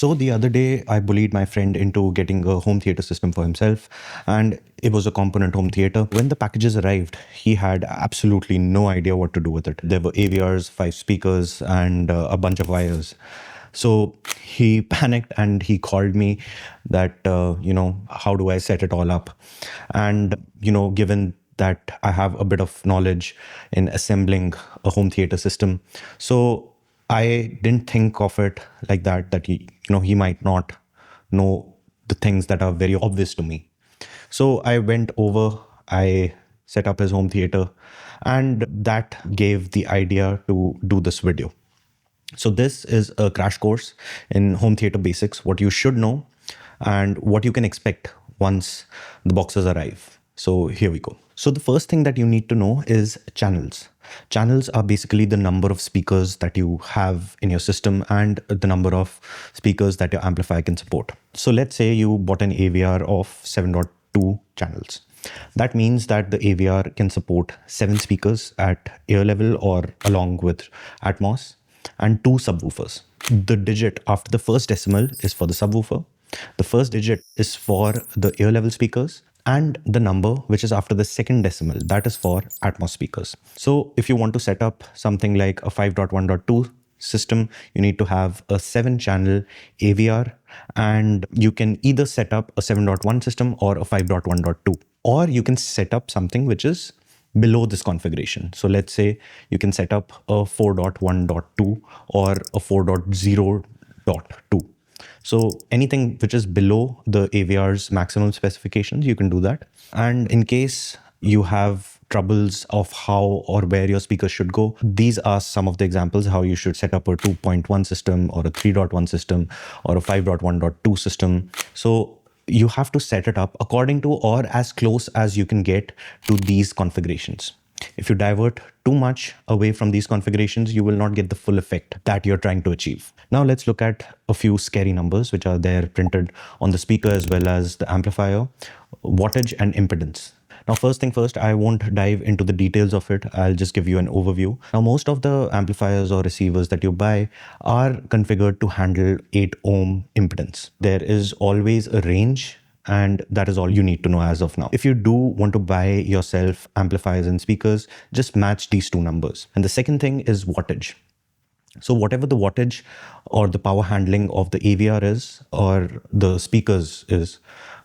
So the other day, I bullied my friend into getting a home theater system for himself, and it was a component home theater. When the packages arrived, he had absolutely no idea what to do with it. There were AVRs, 5 speakers, and a bunch of wires. So he panicked and he called me that, how do I set it all up? And, given that I have a bit of knowledge in assembling a home theater system, so I didn't think of it like that he might not know the things that are very obvious to me. So I went over, I set up his home theater, and that gave the idea to do this video. So this is a crash course in home theater basics, what you should know and what you can expect once the boxes arrive. So here we go. So the first thing that you need to know is channels. Channels are basically the number of speakers that you have in your system and the number of speakers that your amplifier can support. So let's say you bought an AVR of 7.2 channels. That means that the AVR can support 7 speakers at ear level or along with Atmos and 2 subwoofers. The digit after the first decimal is for the subwoofer. The first digit is for the ear level speakers, and the number which is after the second decimal, that is for Atmos speakers. So if you want to set up something like a 5.1.2 system, you need to have a 7-channel AVR, and you can either set up a 7.1 system or a 5.1.2, or you can set up something which is below this configuration. So let's say you can set up a 4.1.2 or a 4.0.2. So anything which is below the AVR's maximum specifications, you can do that. And in case you have troubles of how or where your speakers should go, these are some of the examples how you should set up a 2.1 system or a 3.1 system or a 5.1.2 system. So you have to set it up according to or as close as you can get to these configurations. If you divert too much away from these configurations, you will not get the full effect that you're trying to achieve. Now let's look at a few scary numbers which are there printed on the speaker as well as the amplifier: wattage and impedance. Now, first thing first, I won't dive into the details of it. I'll just give you an overview. Now, most of the amplifiers or receivers that you buy are configured to handle 8 ohm impedance. There is always a range, and that is all you need to know as of now. If you do want to buy yourself amplifiers and speakers, just match these 2 numbers. And the second thing is wattage. So whatever the wattage or the power handling of the AVR is or the speakers is,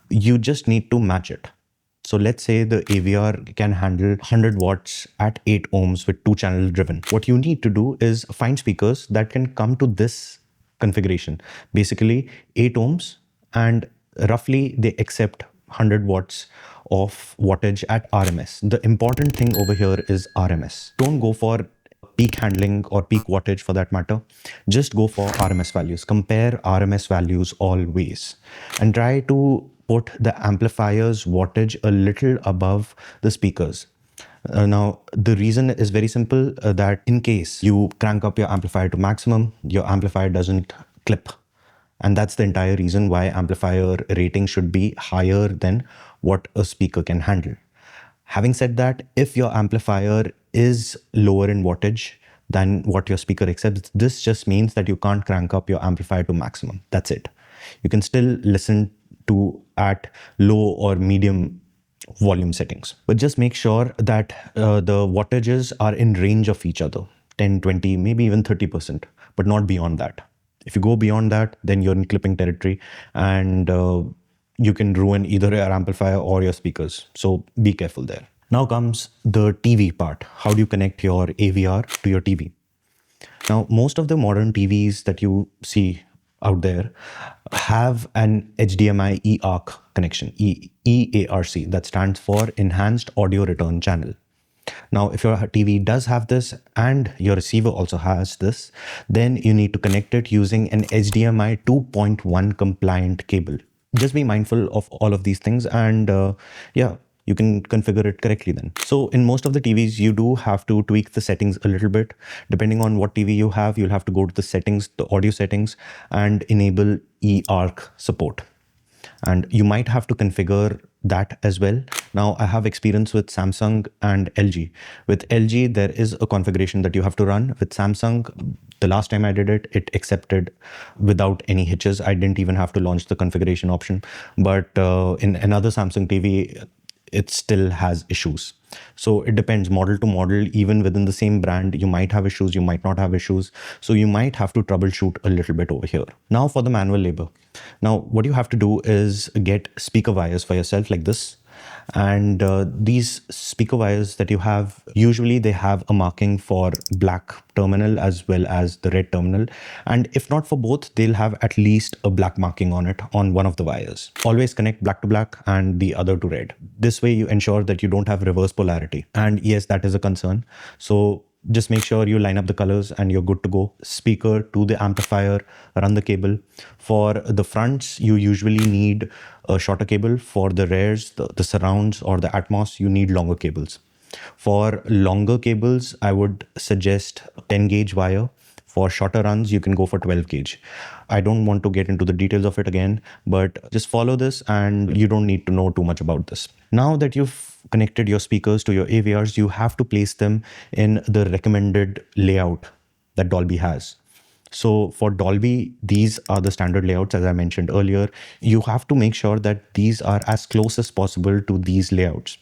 you just need to match it. So let's say the AVR can handle 100 watts at 8 ohms with 2-channel driven. What you need to do is find speakers that can come to this configuration. Basically 8 ohms, and roughly they accept 100 watts of wattage at RMS. The important thing over here is RMS. Don't go for peak handling or peak wattage for that matter. Just go for RMS values. Compare RMS values always and try to put the amplifier's wattage a little above the speakers. Now, the reason is very simple, that in case you crank up your amplifier to maximum, your amplifier doesn't clip. And that's the entire reason why amplifier rating should be higher than what a speaker can handle. Having said that, if your amplifier is lower in wattage than what your speaker accepts, this just means that you can't crank up your amplifier to maximum. That's it. You can still listen to at low or medium volume settings, but just make sure that the wattages are in range of each other, 10, 20, maybe even 30%, but not beyond that. If you go beyond that, then you're in clipping territory, and you can ruin either your amplifier or your speakers. So be careful there. Now comes the TV part. How do you connect your AVR to your TV? Now, most of the modern TVs that you see out there have an HDMI eARC connection, eARC, that stands for Enhanced Audio Return Channel. Now, if your TV does have this and your receiver also has this, then you need to connect it using an HDMI 2.1 compliant cable. Just be mindful of all of these things, and you can configure it correctly then. So in most of the TVs, you do have to tweak the settings a little bit. Depending on what TV you have, you'll have to go to the settings, the audio settings, and enable eARC support. And you might have to configure that as well. Now, I have experience with Samsung and LG. With LG, there is a configuration that you have to run. With Samsung, The last time I did it, it accepted without any hitches. I didn't even have to launch the configuration option. But in another Samsung TV, it still has issues. So it depends model to model. Even within the same brand, you might have issues, you might not have issues. So you might have to troubleshoot a little bit over here. Now for the manual labor. Now what you have to do is get speaker wires for yourself like this. And these speaker wires that you have, usually they have a marking for black terminal as well as the red terminal. And if not for both, they'll have at least a black marking on it on one of the wires. Always connect black to black and the other to red. This way you ensure that you don't have reverse polarity. And yes, that is a concern. So just make sure you line up the colors and you're good to go. Speaker to the amplifier, run the cable. For the fronts, you usually need a shorter cable. For the rears, the surrounds or the Atmos, you need longer cables. For longer cables, I would suggest 10 gauge wire. For shorter runs, you can go for 12 gauge. I don't want to get into the details of it again, but just follow this and you don't need to know too much about this. Now that you've connected your speakers to your AVRs, you have to place them in the recommended layout that Dolby has. So for Dolby, these are the standard layouts, as I mentioned earlier. You have to make sure that these are as close as possible to these layouts.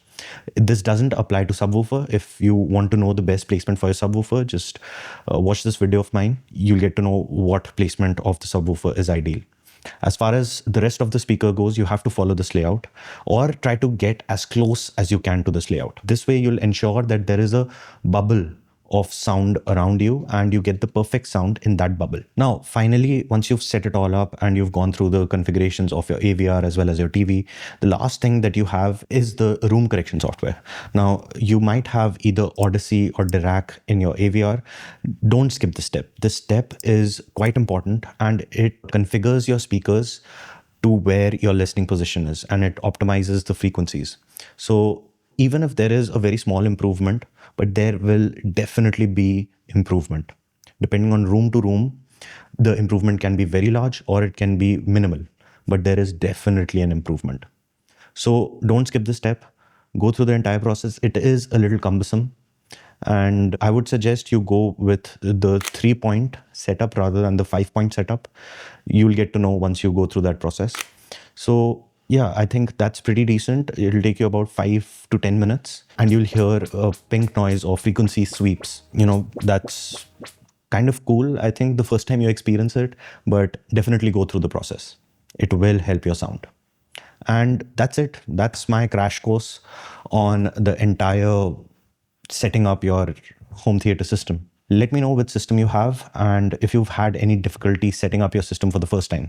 This doesn't apply to subwoofer. If you want to know the best placement for your subwoofer, just watch this video of mine. You'll get to know what placement of the subwoofer is ideal. As far as the rest of the speaker goes, you have to follow this layout or try to get as close as you can to this layout. This way you'll ensure that there is a bubble of sound around you and you get the perfect sound in that bubble. Now, finally, once you've set it all up and you've gone through the configurations of your AVR as well as your TV, the last thing that you have is the room correction software. Now, you might have either Audyssey or Dirac in your AVR. Don't skip this step. This step is quite important and it configures your speakers to where your listening position is and it optimizes the frequencies. So even if there is a very small improvement, but there will definitely be improvement. Depending on room to room, the improvement can be very large or it can be minimal, but there is definitely an improvement. So don't skip this step. Go through the entire process. It is a little cumbersome. And I would suggest you go with the 3-point setup rather than the 5-point setup. You'll get to know once you go through that process. So yeah, I think that's pretty decent. It'll take you about 5 to 10 minutes and you'll hear a pink noise or frequency sweeps. You know, that's kind of cool, I think, the first time you experience it, but definitely go through the process. It will help your sound. And that's it. That's my crash course on the entire setting up your home theater system. Let me know which system you have and if you've had any difficulty setting up your system for the first time.